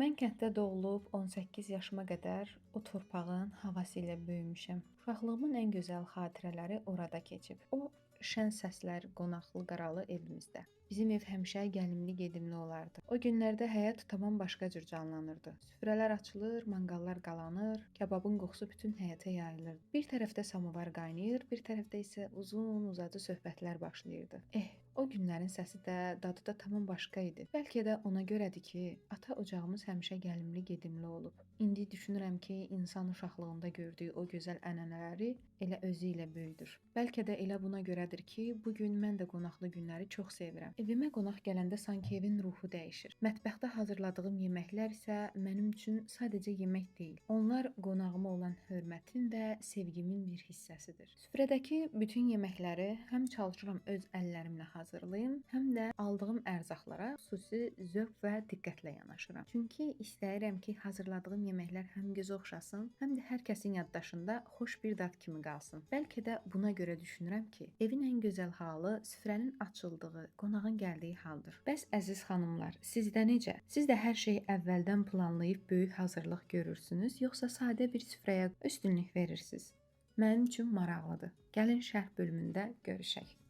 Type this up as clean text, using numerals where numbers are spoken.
Mən kənddə doğulub 18 yaşıma qədər o torpağın havası ilə böyümüşəm. Uşaqlığımın ən gözəl xatirələri orada keçib. O şən səslər, qonaqlı, qaralı evimizdə. Bizim ev həmişə gəlimli, gedimli olardı. O günlərdə həyat tamam başqa cür canlanırdı. Süfrələr açılır, manqallar qalanır, kababın qoxusu bütün həyətə yayılırdı. Bir tərəfdə samovar qaynayır, bir tərəfdə isə uzun-uzadı söhbətlər başlayırdı. O günlərin səsi də, dadı da tamam başqa idi. Bəlkə də ona görədir ki, ata ocağımız həmişə gəlimli, gedimli olub. İndi düşünürəm ki, insan uşaqlığında gördüyü o gözəl ənənələri elə özü ilə böyüdür. Bəlkə də elə buna görədir ki, bu gün mən də qonaqlı günləri çox sevirəm. Evimə qonaq gələndə sanki evin ruhu dəyişir. Mətbəxdə hazırladığım yeməklər isə mənim üçün sadəcə yemək deyil. Onlar qonağıma olan hörmətin və sevgimin bir hissəsidir. Süfrədəki bütün yeməkləri həm çalışıram öz əllərimlə hazırlayım, həm də aldığım ərzaqlara xüsusi zövq və diqqətlə yanaşıram. Çünki istəyirəm ki, hazırladığım yeməklər həm gözə oxşasın, həm də hər kəsin yaddaşında xoş bir dad kimi qalsın. Bəlkə də buna görə düşünürəm ki, evin ən gözəl halı süfrənin açıldığı, qonağın gəldiyi haldır. Bəs əziz xanımlar, sizdə necə? Siz də hər şeyi əvvəldən planlayıb böyük hazırlıq görürsünüz, yoxsa sadə bir süfrəyə üstünlük verirsiniz? Mənim üçün maraqlıdır. Gəlin şərh bölümündə görüşək.